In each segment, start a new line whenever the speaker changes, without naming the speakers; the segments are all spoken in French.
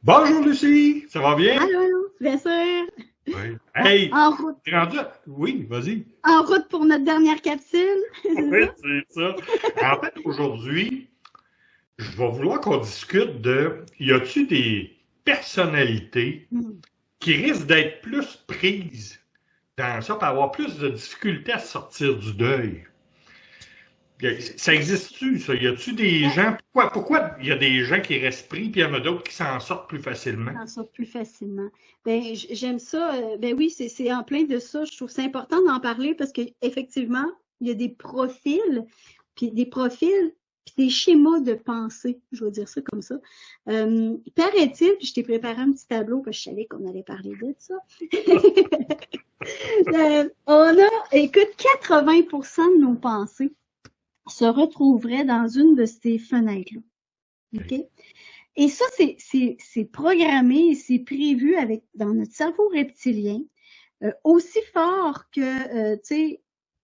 Bonjour Lucie, ça va bien?
Allô, bien sûr.
Oui. Hey,
En route,
t'es rendu Oui, vas-y.
en route pour notre dernière capsule, c'est
Oui,
ça?
c'est ça. En fait, aujourd'hui, je vais vouloir qu'on discute y a-tu des personnalités
Hmm.
qui risquent d'être plus prises dans ça, pour avoir plus de difficultés à sortir du deuil? Ça existe-tu, ça? Y a-tu des
Ben,
gens, pourquoi il y a des gens qui restent pris, puis il y en a d'autres qui s'en sortent plus facilement?
on s'en sort plus facilement. J'aime ça. Ben oui, c'est en plein de ça. Je trouve c'est important d'en parler parce qu'effectivement, il y a des profils, puis des schémas de pensée. Je vais dire ça comme ça. Paraît-il, puis je t'ai préparé un petit tableau parce que je savais qu'on allait parler de ça. Écoute, 80% de nos pensées se retrouveraient dans une de ces fenêtres-là.
OK.
OK? Et ça, c'est programmé et c'est prévu dans notre cerveau reptilien, aussi fort que, tu sais,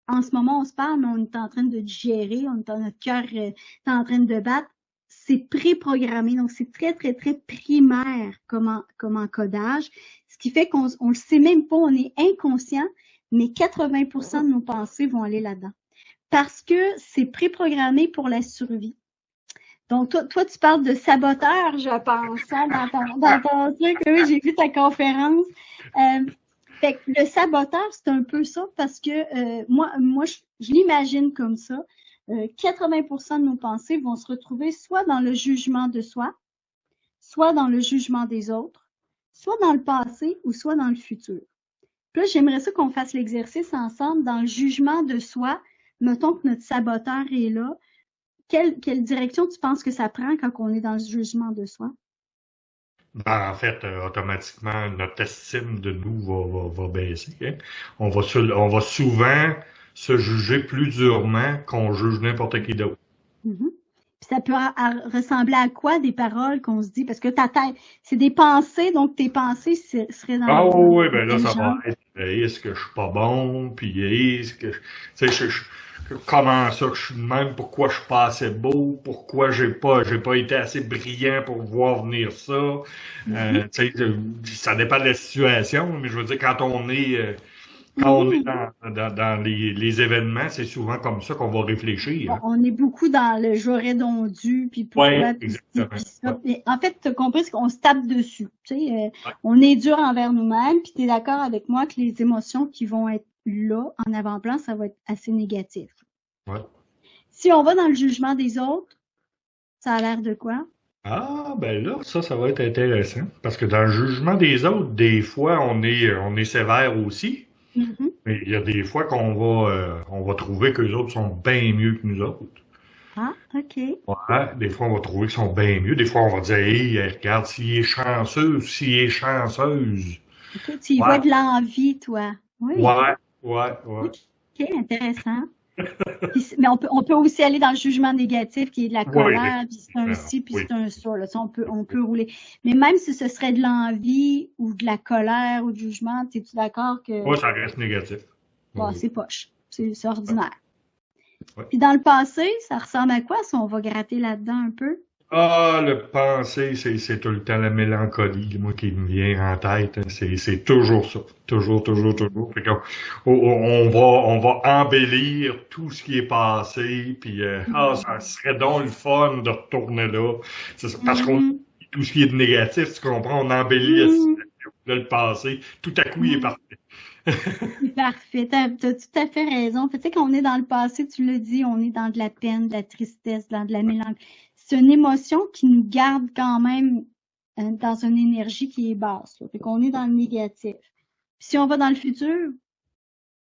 en ce moment, on se parle, mais on est en train de digérer, notre cœur est en train de battre. C'est préprogrammé, donc c'est très, très, très primaire comme encodage, ce qui fait qu'on le sait même pas, on est inconscient, mais 80% de nos pensées vont aller là-dedans. Parce que c'est préprogrammé pour la survie. Donc, toi, tu parles de saboteur, je pense, hein, dans ton truc. Oui, j'ai vu ta conférence. Fait que le saboteur, c'est un peu ça parce que moi je l'imagine comme ça. 80% de nos pensées vont se retrouver soit dans le jugement de soi, soit dans le jugement des autres, soit dans le passé ou soit dans le futur. Puis là, j'aimerais ça qu'on fasse l'exercice ensemble dans le jugement de soi. Mettons que notre saboteur est là. Quelle direction tu penses que ça prend quand on est dans le jugement de soi?
Ben, en fait, automatiquement, notre estime de nous va baisser, hein. On va souvent se juger plus durement qu'on juge n'importe qui d'autre.
Mhm. Puis ça peut ressembler à quoi des paroles qu'on se dit? Parce que ta tête, c'est des pensées, donc tes pensées seraient
Ah oui, oui,
dans
ben là,
quel
ça va
genre?
être est-ce que je suis pas bon, puis est-ce que tu sais, comment ça que je suis de même, pourquoi je suis pas assez beau, pourquoi j'ai pas été assez brillant pour voir venir ça.
Mhm.
Tu sais, ça dépend de la situation, mais je veux dire, quand on est
Mhm.
dans les événements, c'est souvent comme ça qu'on va réfléchir, hein.
On est beaucoup dans le j'aurais donc dû, puis
Oui,
pourquoi, puis ci,
exactement.
puis
Ouais,
ça. Et en fait, tu as compris ce qu'on se tape dessus. Tu sais,
ouais,
on est dur envers nous-mêmes, puis tu es d'accord avec moi que les émotions qui vont être là, en avant-plan, ça va être assez négatif.
ouais.
Si on va dans le jugement des autres, ça a l'air de quoi?
Ah, ben là, ça va être intéressant. Parce que dans le jugement des autres, des fois, on est sévère aussi.
Mhm.
Mais il y a des fois on va trouver que les autres sont bien mieux que nous autres.
Ah, OK.
Ouais, des fois, on va trouver qu'ils sont bien mieux. Des fois, on va dire, hey, regarde, s'il est chanceux, s'il est chanceuse.
OK, tu y
Ouais,
vois de l'envie, toi. Oui.
ouais, ouais, ouais.
OK, intéressant. Mais on peut aussi aller dans le jugement négatif qui est de la
Oui,
colère, puis c'est un
définitivement.
ci, puis
Oui.
c'est un ça. Là. Ça, on peut rouler. Mais même si ce serait de l'envie ou de la colère ou du jugement, es-tu d'accord que
Moi, ça reste négatif.
bon,
Oui,
c'est poche, c'est
oui.
ordinaire.
Ouais.
Puis dans le passé, ça ressemble à quoi si on va gratter là-dedans un peu?
Ah, le penser, c'est tout le temps la mélancolie, moi, qui me vient en tête, hein. C'est toujours ça. Toujours, toujours, toujours. Fait qu'on- on va embellir tout ce qui est passé, puis ça
Mhm.
serait donc le fun de retourner là. Parce qu'on
Mhm.
tout ce qui est de négatif, tu comprends, on embellit la
Mhm.
situation, là, le passé, tout à coup, il est
Mhm.
parti.
C'est parfait. T'as tout à fait raison. Tu sais, quand on est dans le passé, tu le dis, on est dans de la peine, de la tristesse, dans de la mélancolie. C'est une émotion qui nous garde quand même dans une énergie qui est basse. Là. Fait qu'on est dans le négatif. Puis si on va dans le futur,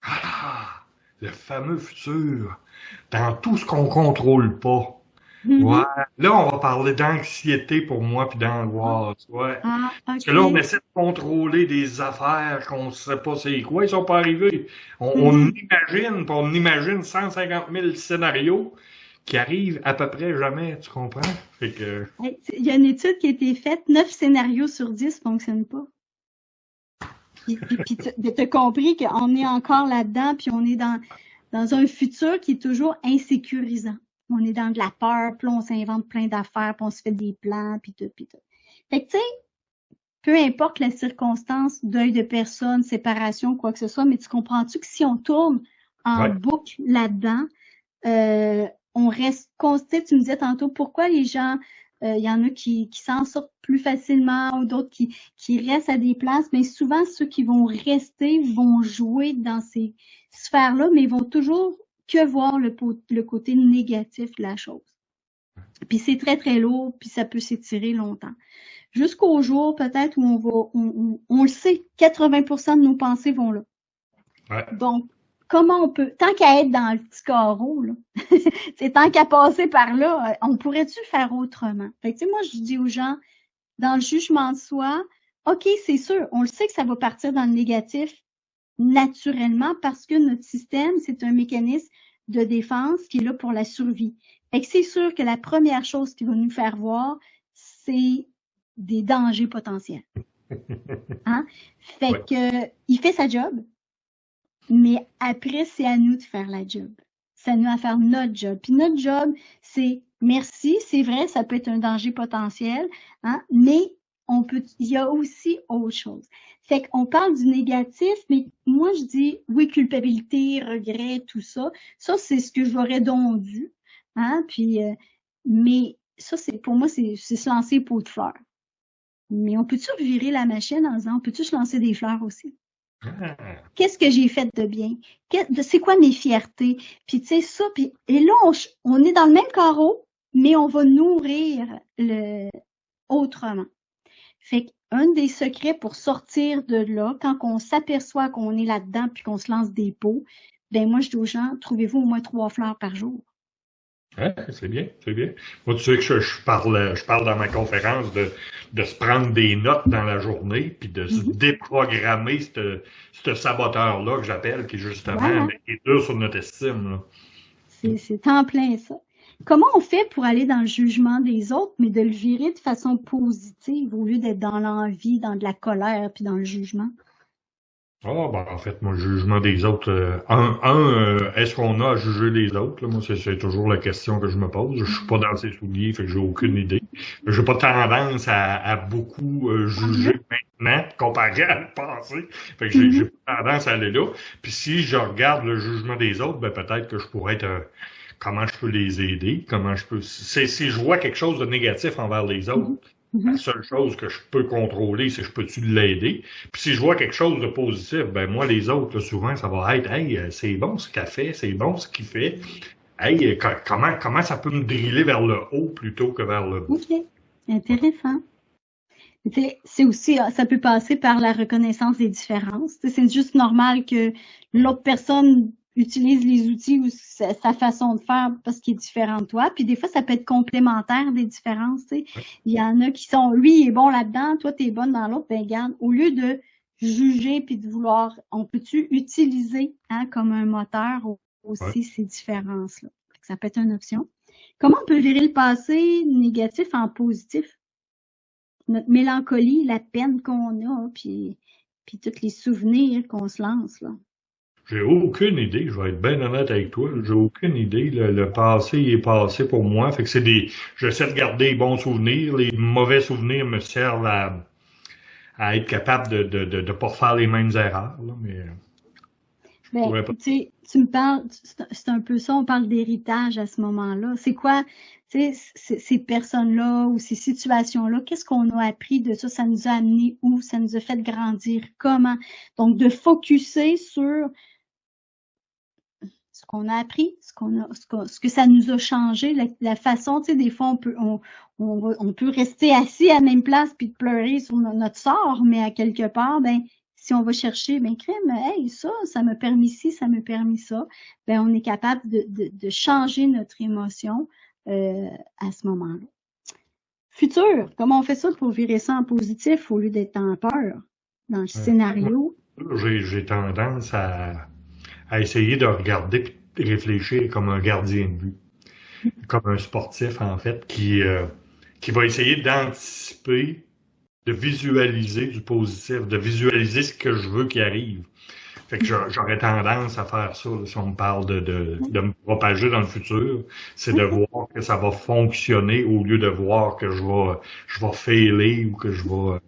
Ah, le fameux futur, dans tout ce qu'on contrôle pas. Ouais,
mhm.
là, on va parler d'anxiété pour moi puis
Ah,
d'angoisse, ouais.
ah,
Parce que là, on
OK.
essaie de contrôler des affaires qu'on ne sait pas c'est quoi, ils sont pas arrivés. On
Mhm.
imagine, puis on imagine 150 000 scénarios qui arrivent à peu près jamais, tu comprends? Fait que,
Hey, il y a une étude qui a été faite, 9 scénarios sur 10 ne fonctionnent pas. Puis tu as compris qu'on est encore là-dedans, puis on est dans un futur qui est toujours insécurisant. On est dans de la peur, puis là, on s'invente plein d'affaires, puis on se fait des plans, puis tout, puis tout. Fait que, tu sais, peu importe la circonstance, deuil de personne, séparation, quoi que ce soit, mais tu comprends-tu que si on tourne en boucle là-dedans, on reste constant. Tu me disais tantôt pourquoi les gens, il y en a qui s'en sortent plus facilement ou d'autres qui restent à des places, mais souvent ceux qui vont rester vont jouer dans ces sphères-là, mais ils vont toujours que voir le côté négatif de la chose. Puis c'est très, très lourd, puis ça peut s'étirer longtemps. Jusqu'au jour, peut-être, où on le sait, 80% de nos pensées vont là.
Ouais.
Donc, comment on peut, tant qu'à être dans le petit carreau, là, c'est tant qu'à passer par là, on pourrait-tu faire autrement? Fait que, tu sais, moi, je dis aux gens, dans le jugement de soi, OK, c'est sûr, on le sait que ça va partir dans le négatif naturellement parce que notre système, c'est un mécanisme de défense qui est là pour la survie. Fait que c'est sûr que la première chose qu'il va nous faire voir, c'est des dangers potentiels. Hein? Fait que, il fait sa job, mais après, c'est à nous de faire la job. C'est à nous de faire notre job. Puis notre job, c'est merci, c'est vrai, ça peut être un danger potentiel, hein, mais il y a aussi autre chose. Fait qu'on parle du négatif, mais moi, je dis, oui, culpabilité, regret, tout ça. Ça, c'est ce que j'aurais donc dû, hein, puis, mais ça, pour moi, c'est se lancer pot de fleurs. Mais on peut-tu revirer la machine en disant, on peut-tu se lancer des fleurs aussi? Qu'est-ce que j'ai fait de bien? C'est quoi mes fiertés? Puis tu sais, ça, et là, on est dans le même carreau, mais on va nourrir autrement. Fait qu'un des secrets pour sortir de là, quand on s'aperçoit qu'on est là-dedans puis qu'on se lance des pots, ben moi, je dis aux gens, trouvez-vous au moins 3 fleurs par jour.
Ouais, c'est bien, c'est bien. Moi, tu sais que je parle dans ma conférence de se prendre des notes dans la journée, puis de se déprogrammer ce saboteur-là que j'appelle, qui est justement qui est dur sur notre estime. Là.
C'est en plein ça. Comment on fait pour aller dans le jugement des autres, mais de le virer de façon positive au lieu d'être dans l'envie, dans de la colère, puis dans le jugement?
Ah, ben, en fait, moi, le jugement des autres, est-ce qu'on a à juger les autres? Là? Moi, c'est toujours la question que je me pose. Je suis pas dans ces souliers, fait que j'ai aucune idée. J'ai pas tendance à beaucoup juger maintenant, comparé à le passé. Fait que j'ai pas tendance à aller là. Puis si je regarde le jugement des autres, ben peut-être que je pourrais être comment je peux les aider, si je vois quelque chose de négatif envers les autres, la seule chose que je peux contrôler, c'est je peux-tu l'aider. Puis si je vois quelque chose de positif, ben moi, les autres, là, souvent, ça va être hey, c'est bon ce qu'elle fait, c'est bon ce qu'il fait. Hey, comment ça peut me driller vers le haut plutôt que vers le bas?
OK. Intéressant. C'est aussi, ça peut passer par la reconnaissance des différences. C'est juste normal que l'autre personne utilise les outils ou sa façon de faire parce qu'il est différent de toi. Puis des fois, ça peut être complémentaire des différences. Il y en a qui sont, lui, il est bon là-dedans, toi, t'es bonne dans l'autre. Ben, regarde, au lieu de juger puis de vouloir, on peut-tu utiliser comme un moteur aussi ces différences-là? Ça peut être une option. Comment on peut virer le passé négatif en positif? Notre mélancolie, la peine qu'on a, puis tous les souvenirs qu'on se lance, là.
J'ai aucune idée, je vais être bien honnête avec toi, j'ai aucune idée. Le passé est passé pour moi. Fait que j'essaie de garder les bons souvenirs. Les mauvais souvenirs me servent à être capable de pas faire les mêmes erreurs. Là, mais
tu me parles, c'est un peu ça, on parle d'héritage à ce moment-là. C'est quoi, ces personnes-là ou ces situations-là, qu'est-ce qu'on a appris de ça? Ça nous a amené où? Ça nous a fait grandir comment? Donc, de focusser sur ce qu'on a appris, ce que ça nous a changé, la façon, tu sais, des fois, on peut rester assis à la même place puis pleurer sur notre sort, mais à quelque part, ben, si on va chercher, ben, crème, hey, ça m'a permis ci, ça m'a permis ça, ben, on est capable de changer notre émotion à ce moment-là. Futur, comment on fait ça pour virer ça en positif au lieu d'être en peur dans le scénario?
J'ai tendance à essayer de regarder et réfléchir comme un gardien de but, comme un sportif, en fait, qui va essayer d'anticiper, de visualiser du positif, de visualiser ce que je veux qu'il arrive. Fait que j'aurais tendance à faire ça, là, si on me parle de me propager dans le futur, c'est de voir que ça va fonctionner au lieu de voir que je vais failer ou que je vais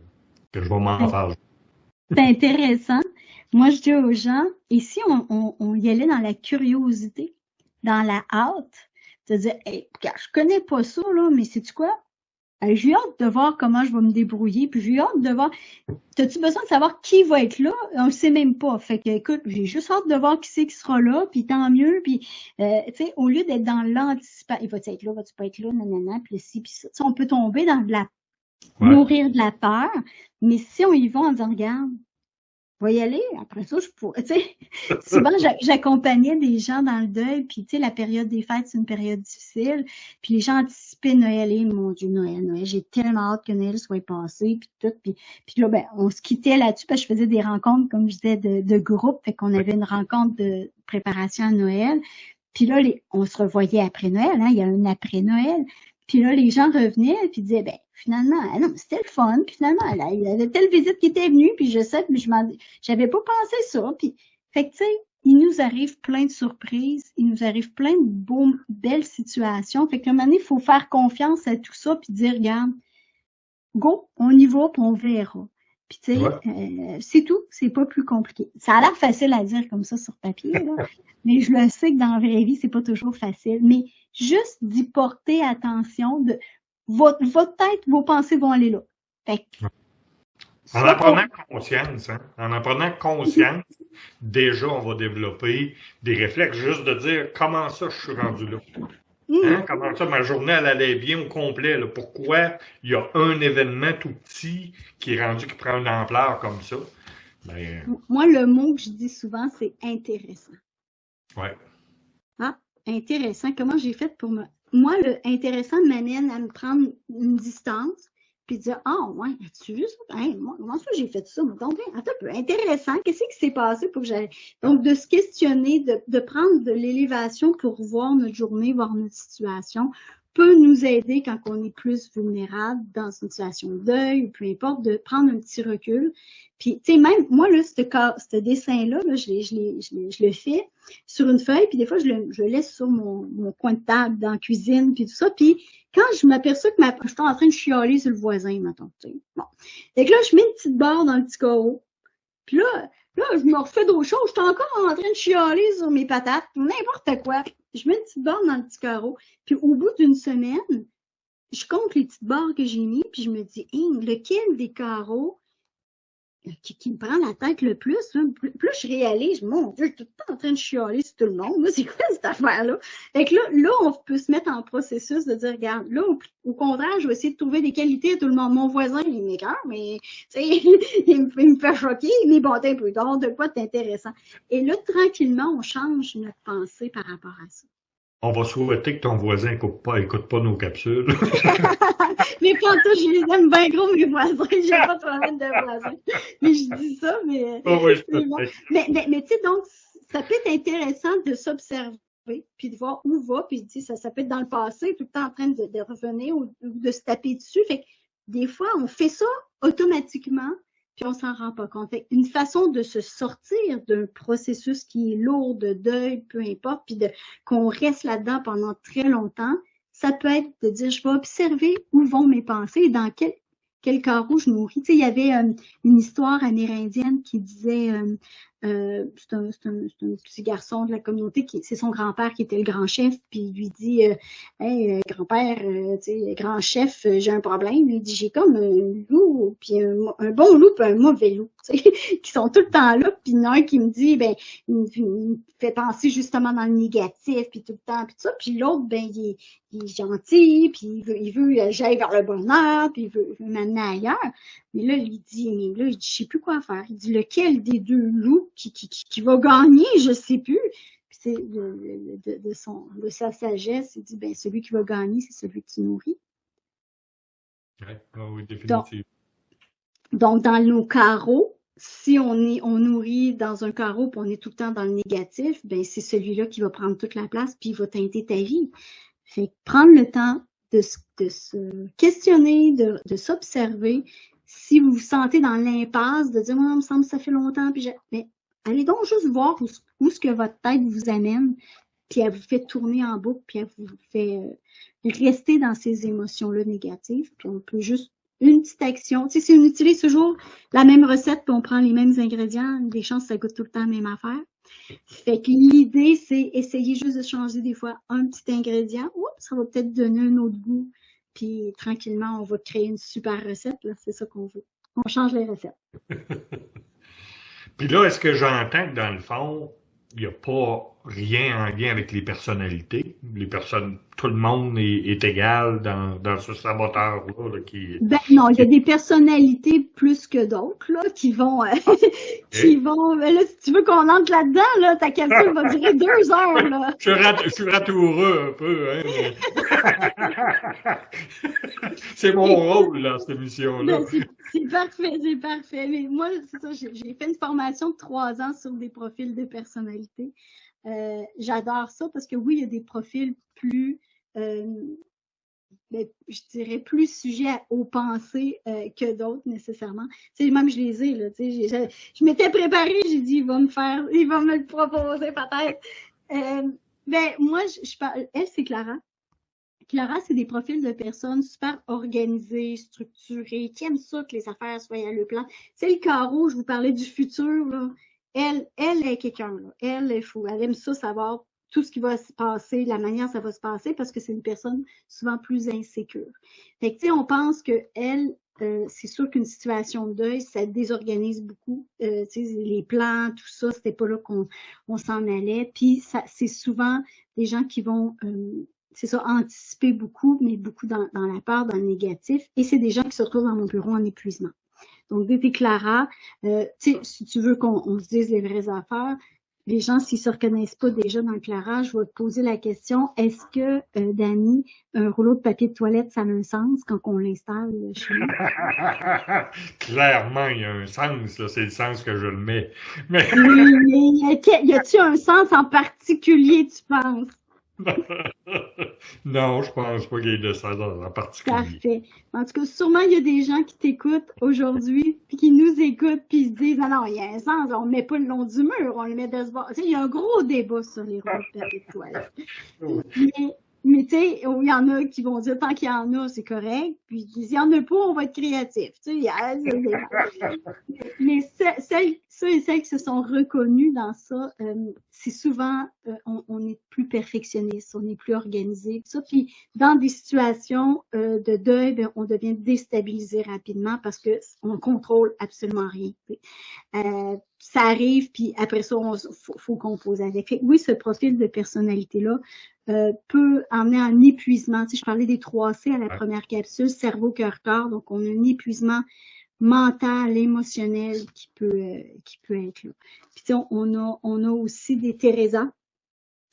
que je vais m'en faire.
C'est intéressant. Moi, je dis aux gens, ici, on y allait dans la curiosité, dans la hâte, de dire, hey, je connais pas ça, là, mais sais-tu quoi? J'ai hâte de voir comment je vais me débrouiller, puis j'ai hâte de voir, t'as-tu besoin de savoir qui va être là? On le sait même pas. Fait que, écoute, j'ai juste hâte de voir qui c'est qui sera là, puis tant mieux, puis, tu sais, au lieu d'être dans l'anticipation, il va-tu être là, va-tu pas être là, nanana, puis ci, puis ça. On peut tomber dans de la, nourrir de la peur, mais si on y va en disant, regarde, je vais y aller, après ça, je pourrais, tu sais, souvent, j'accompagnais des gens dans le deuil, puis, tu sais, la période des fêtes, c'est une période difficile, puis les gens anticipaient Noël, et mon Dieu, Noël, j'ai tellement hâte que Noël soit passé, puis tout, puis là, ben, on se quittait là-dessus, parce que je faisais des rencontres, comme je disais, de groupe, fait qu'on avait une rencontre de préparation à Noël, puis là, on se revoyait après Noël, hein, il y a un après Noël, puis là, les gens revenaient, puis disaient, ben, finalement, ah non, c'était le fun, puis finalement, là, il y avait telle visite qui était venue, puis je sais, puis j'avais pas pensé ça, puis, fait que, tu sais, il nous arrive plein de surprises, il nous arrive plein de belles situations, fait qu'à un moment donné, il faut faire confiance à tout ça, puis dire, regarde, go, on y va, puis on verra. Puis, tu sais, c'est tout, c'est pas plus compliqué. Ça a l'air facile à dire comme ça sur papier, là, mais je le sais que dans la vraie vie, c'est pas toujours facile. Mais juste d'y porter attention, votre tête, vos pensées vont aller là. Fait que,
en en prenant conscience, hein, en en prenant conscience, déjà, on va développer des réflexes juste de dire comment ça je suis rendu là. Hein? Comment ça, ma journée, elle allait bien au complet. Là. Pourquoi il y a un événement tout petit qui est rendu, qui prend une ampleur comme ça? Ben,
moi, le mot que je dis souvent, c'est intéressant.
Ouais.
Ah, intéressant. Comment j'ai fait pour me... Moi, le intéressant m'amène à me prendre une distance, puis dire, ah, ouais, as-tu vu ça? Hey, moi, comment ça j'ai fait ça? Donc, un peu intéressant. Qu'est-ce qui s'est passé pour que j'aille... Donc, de se questionner, de prendre de l'élévation pour voir notre journée, voir notre situation, peut nous aider quand on est plus vulnérable dans une situation de deuil, ou peu importe, de prendre un petit recul. Puis, tu sais, même, moi, là, ce dessin-là, là, je le fais sur une feuille, puis des fois, je le laisse sur mon coin de table dans la cuisine, puis tout ça. Puis, quand je m'aperçois que je suis en train de chialer sur le voisin, mettons, tu sais, bon. Fait que là, je mets une petite barre dans le petit carreau. Puis là, je me refais d'autres choses. Je suis encore en train de chialer sur mes patates, n'importe quoi. Je mets une petite barre dans le petit carreau. Puis au bout d'une semaine, je compte les petites barres que j'ai mis, puis je me dis, lequel des carreaux qui me prend la tête le plus, là, plus je réalise, mon Dieu, je suis tout le temps en train de chialer sur tout le monde, là, c'est quoi cette affaire-là? Fait que là, on peut se mettre en processus de dire, regarde, là, au contraire, je vais essayer de trouver des qualités à tout le monde. Mon voisin, il m'écoeure, mais, tu sais, il me fait choquer, mais bon, t'es un peu tard, de quoi d'intéressant. Et là, tranquillement, on change notre pensée par rapport à ça.
On va souhaiter que ton voisin écoute pas nos capsules.
Mais quand je les aime bien gros, mes voisins, j'ai pas de problème de voisins. Mais je dis ça, mais...
Oh, oui,
bon. Mais tu sais, donc, ça peut être intéressant de s'observer, puis de voir où va, puis ça peut être dans le passé, tout le temps en train de revenir ou de se taper dessus. Fait que des fois, on fait ça automatiquement, puis on s'en rend pas compte. Fait une façon de se sortir d'un processus qui est lourd, de deuil, peu importe, puis qu'on reste là-dedans pendant très longtemps, ça peut être de dire, je vais observer où vont mes pensées et dans quel carreau je nourris. Tu sais, il y avait une histoire amérindienne qui disait, c'est un petit garçon de la communauté, c'est son grand-père qui était le grand chef, puis il lui dit, hey, grand-père, tu sais, grand chef, j'ai un problème. Il dit, j'ai comme un loup, puis un bon loup, puis un mauvais loup, tu sais, qui sont tout le temps là, puis il y en a un qui me dit, ben, il me fait penser justement dans le négatif, puis tout le temps, puis tout ça, puis l'autre, ben, il est gentil, puis il veut j'aille vers le bonheur, puis il veut m'amener ailleurs. Mais là, il dit, je sais plus quoi faire. Il dit, lequel des deux loups qui va gagner, je sais plus. Puis c'est de sa sagesse, il dit, ben, celui qui va gagner, c'est celui que tu nourris.
Oui, définitivement.
Donc, dans nos carreaux, si on nourrit dans un carreau puis on est tout le temps dans le négatif, ben, c'est celui-là qui va prendre toute la place puis il va teinter ta vie. Fait que prendre le temps de se questionner, de s'observer. Si vous vous sentez dans l'impasse, de dire, moi, il me semble que ça fait longtemps, puis mais allez donc juste voir où ce que votre tête vous amène, puis elle vous fait tourner en boucle, puis elle vous fait rester dans ces émotions-là négatives, puis on peut juste une petite action. Tu sais, si on utilise toujours la même recette puis on prend les mêmes ingrédients, des chances ça goûte tout le temps la même affaire. Fait que l'idée, c'est essayer juste de changer des fois un petit ingrédient. Oups, ça va peut-être donner un autre goût. Puis tranquillement, on va créer une super recette. Là. C'est ça qu'on veut. On change les recettes.
Puis là, est-ce que j'entends que dans le fond, il n'y a pas rien en lien avec les personnalités? Les personnes, tout le monde est égal dans ce saboteur-là là,
Ben non, il y a des personnalités plus que d'autres là qui vont ben là, si tu veux qu'on entre là-dedans, là, ta capsule va durer 2 heures là.
Je suis ratoureux un peu, hein. C'est mon rôle dans cette émission-là.
Ben, c'est parfait, c'est parfait. Mais moi, c'est ça, j'ai fait une formation de 3 ans sur des profils de personnalité. J'adore ça parce que oui, il y a des profils plus je dirais plus sujets aux pensées que d'autres nécessairement. Tu sais, même je les ai, là, tu sais, je m'étais préparée, j'ai dit, il va me le proposer peut-être. Ben, moi, je parle, elle, c'est Clara. Clara, c'est des profils de personnes super organisées, structurées, qui aiment ça que les affaires soient à le plan. C'est le carreau, je vous parlais du futur, là. Elle est quelqu'un, là. Elle aime ça savoir tout ce qui va se passer, la manière ça va se passer, parce que c'est une personne souvent plus insécure. Fait que, tu sais, on pense que elle, c'est sûr qu'une situation de deuil, ça désorganise beaucoup. Tu sais, les plans, tout ça, c'était pas là qu'on s'en allait. Puis, c'est souvent des gens qui vont c'est ça, anticiper beaucoup, mais beaucoup dans la peur, dans le négatif. Et c'est des gens qui se retrouvent dans mon bureau en épuisement. Donc, dès Clara, si tu veux qu'on se dise les vraies affaires, les gens, s'ils ne se reconnaissent pas déjà dans Clara, je vais te poser la question, est-ce que, Dani, un rouleau de papier de toilette, ça a un sens quand on l'installe chez nous?
Clairement, il y a un sens, là, c'est le sens que je le mets. Mais...
Oui, mais y a-t-il un sens en particulier, tu penses?
Non, je pense pas qu'il y ait de sens en particulier.
Parfait. En tout cas, sûrement, il y a des gens qui t'écoutent aujourd'hui, puis qui nous écoutent, puis ils se disent, non, il y a un sens, on ne met pas le long du mur, on le met de ce bord. Tu sais, il y a un gros débat sur les rouleaux de papier de toilette. Mais tu sais, il y en a qui vont dire, tant qu'il y en a, c'est correct, puis s'il y en a pas, on va être créatif. Tu sais, mais ceux et celles qui se sont reconnus dans ça, c'est souvent, on est plus perfectionniste, on est plus organisé, ça. Puis dans des situations de deuil, ben, on devient déstabilisé rapidement parce que on contrôle absolument rien. Ça arrive, puis après ça, faut composer avec. Fait, oui, ce profil de personnalité-là peut amener un épuisement. Tu sais, je parlais des 3C à la première capsule, cerveau, cœur, corps. Donc, on a un épuisement mental, émotionnel qui peut être là. Puis, tu sais, on a aussi des Teresa,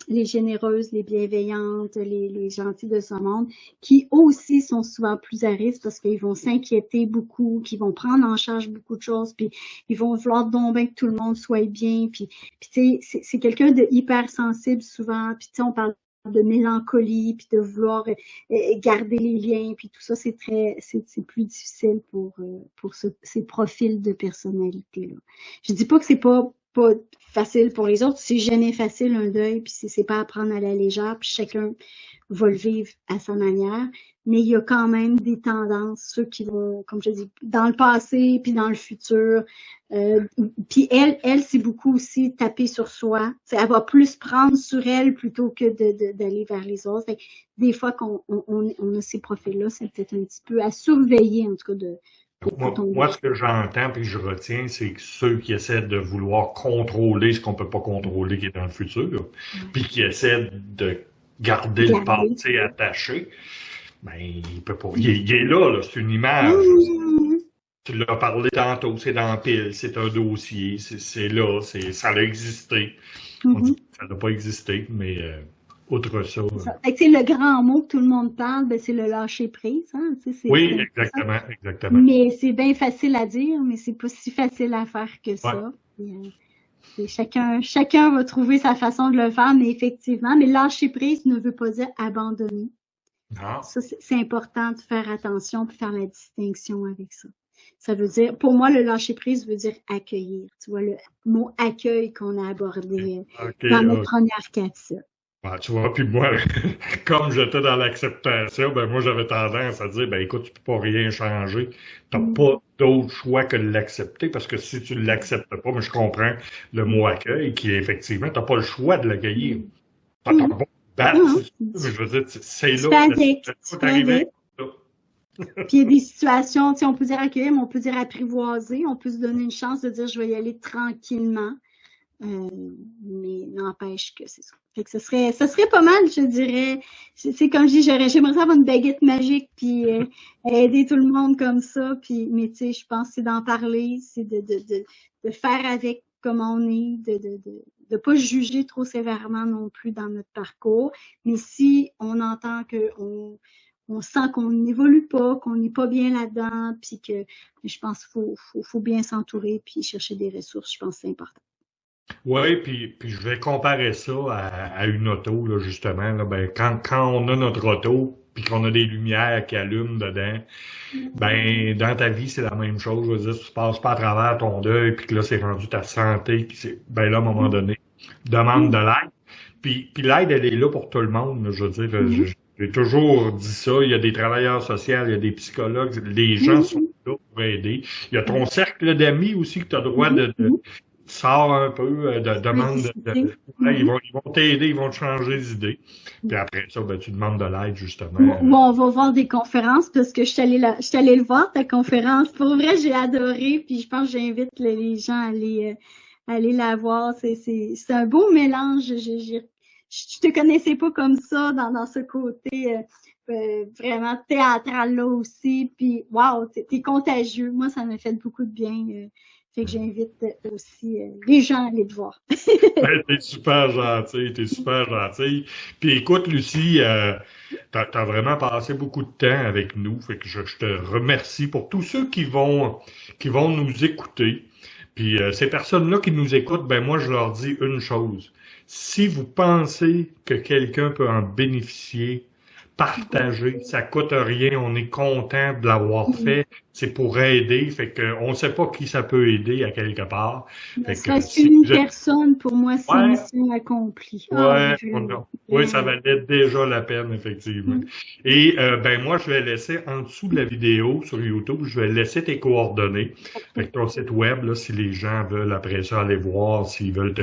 les généreuses, les bienveillantes, les gentilles de ce monde, qui aussi sont souvent plus à risque parce qu'ils vont s'inquiéter beaucoup, qu'ils vont prendre en charge beaucoup de choses, puis ils vont vouloir donc bien que tout le monde soit bien, puis tu sais, c'est quelqu'un de hyper sensible souvent, puis tu sais, on parle de mélancolie, puis de vouloir garder les liens, puis tout ça, c'est plus difficile pour ces profils de personnalité-là. Je dis pas que c'est pas facile pour les autres, c'est jamais facile un deuil, puis c'est pas à prendre à la légère, puis chacun va le vivre à sa manière, mais il y a quand même des tendances, ceux qui vont, comme je dis, dans le passé, puis dans le futur, puis elle, c'est beaucoup aussi taper sur soi, elle va plus prendre sur elle plutôt que d'aller vers les autres. Fait que des fois qu'on a ces profils-là, c'est peut-être un petit peu à surveiller, en tout cas,
Moi, ce que j'entends puis je retiens, c'est que ceux qui essaient de vouloir contrôler ce qu'on peut pas contrôler qui est dans le futur, puis qui essaient de garder le passé attaché, ben, il peut pas. Il est là, c'est une image. Tu l'as parlé tantôt, c'est dans la pile, c'est un dossier, c'est là, ça a existé. On dit que ça n'a pas existé, mais outre ça.
C'est le grand mot que tout le monde parle, ben, c'est le lâcher prise. Hein?
Oui, exactement.
Mais c'est bien facile à dire, mais c'est pas si facile à faire que ça. Ouais. Chacun va trouver sa façon de le faire, mais effectivement, mais lâcher prise ne veut pas dire abandonner.
Non.
Ça, c'est important de faire attention et faire la distinction avec ça. Ça veut dire, pour moi, le lâcher prise veut dire accueillir. Tu vois, le mot accueil qu'on a abordé dans notre première capsule.
Ben, tu vois, puis moi, comme j'étais dans l'acceptation, ben moi j'avais tendance à dire, ben écoute, tu peux pas rien changer. T'as
Mm.
pas d'autre choix que de l'accepter, parce que si tu l'acceptes pas, mais je comprends le mot accueil, qui est effectivement, t'as pas le choix de l'accueillir.
Mm.
T'as
Mm.
pas de battre,
Non,
si tu veux, mais je veux dire, c'est
tu
là
fais
que la
avec,
situation
tu
est
fais
arrivée.
avec. Puis il y a des situations, tu sais, on peut dire accueillir, mais on peut dire apprivoiser, on peut se donner une chance de dire je vais y aller tranquillement. Euh, mais n'empêche que c'est ça. Fait que ce serait pas mal, je dirais. C'est comme je dis, j'aimerais avoir une baguette magique puis aider tout le monde comme ça. Puis, mais tu sais, je pense que c'est d'en parler, c'est de faire avec comme on est, de pas juger trop sévèrement non plus dans notre parcours. Mais si on entend que on sent qu'on n'évolue pas, qu'on n'est pas bien là-dedans, puis que je pense qu'il faut bien s'entourer puis chercher des ressources, je pense que c'est important.
Oui, puis je vais comparer ça à une auto, là, justement. Là, ben, quand on a notre auto, puis qu'on a des lumières qui allument dedans, ben dans ta vie, c'est la même chose. Je veux dire, tu passes pas à travers ton deuil, puis que là, c'est rendu ta santé, puis c'est ben là, à un moment donné, demande de l'aide. Puis l'aide, elle est là pour tout le monde. Là, je veux dire,
Mhm.
j'ai toujours dit ça. Il y a des travailleurs sociaux, il y a des psychologues, les gens sont
Mhm.
là pour aider. Il y a ton cercle d'amis aussi que tu as le droit
Mhm. Mhm.
sors un peu,
Tu peux
demande
discuter.
ouais,
Mhm.
ils vont t'aider, ils vont te changer d'idée. Puis après ça, ben, tu demandes de l'aide, justement.
Ou on va voir des conférences parce que je suis allée le voir, ta conférence. Pour vrai, j'ai adoré. Puis je pense que j'invite les gens à aller la voir. C'est un beau mélange. Je te connaissais pas comme ça dans ce côté vraiment théâtral là aussi. Puis wow, t'es contagieux. Moi, ça m'a fait beaucoup de bien. Fait que j'invite aussi les gens à aller te voir.
Ben, t'es super gentil. Puis écoute, Lucie, t'as vraiment passé beaucoup de temps avec nous. Fait que je te remercie pour tous ceux qui vont nous écouter. Puis ces personnes-là qui nous écoutent, ben moi, je leur dis une chose. Si vous pensez que quelqu'un peut en bénéficier, partagez. Ça coûte rien. On est content de l'avoir fait. C'est pour aider. Fait que on sait pas qui ça peut aider à quelque part.
Ne
Fait que
serait-ce
si
qu'une
vous êtes
personne, pour moi, c'est
ouais,
mission accomplie. Ah oui,
ouais, oui, ça
vraiment.
valait déjà la peine, effectivement.
Mm.
Et ben moi, je vais laisser en dessous de la vidéo sur YouTube, je vais laisser tes coordonnées. Fait que ton site web, là, si les gens veulent après ça aller voir, s'ils veulent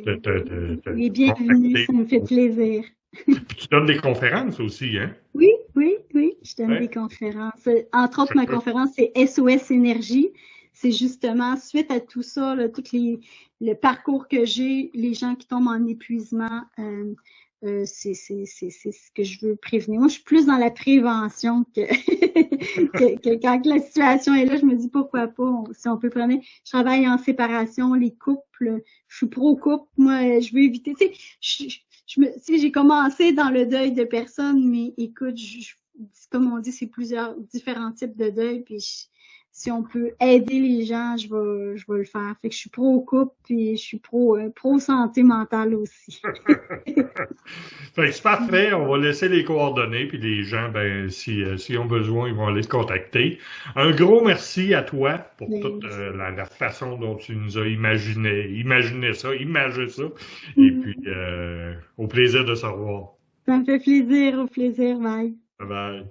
Les
te
bienvenus,
contacter.
ça me fait plaisir.
Puis tu donnes des conférences aussi, hein?
Oui, oui, oui, je donne des
Ouais.
conférences. Entre autres, ma conférence, c'est SOS Énergie. C'est justement suite à tout ça, là, le parcours que j'ai, les gens qui tombent en épuisement, c'est ce que je veux prévenir. Moi, je suis plus dans la prévention que, que quand la situation est là, je me dis pourquoi pas, si on peut prendre. Je travaille en séparation, les couples, je suis pro-couple, moi, je veux éviter, tu sais, si j'ai commencé dans le deuil de personnes, mais écoute, comme on dit, c'est plusieurs différents types de deuil, puis si on peut aider les gens, je vais le faire. Fait que je suis pro couple, puis je suis pro santé mentale aussi.
Fait que c'est parfait, on va laisser les coordonnées, puis les gens, ben, si ont besoin, ils vont aller te contacter. Un gros merci à toi pour
Mais,
toute la façon dont tu nous as imaginé ça, et puis au plaisir de se revoir.
ça me fait plaisir, au plaisir, bye.
Bye bye.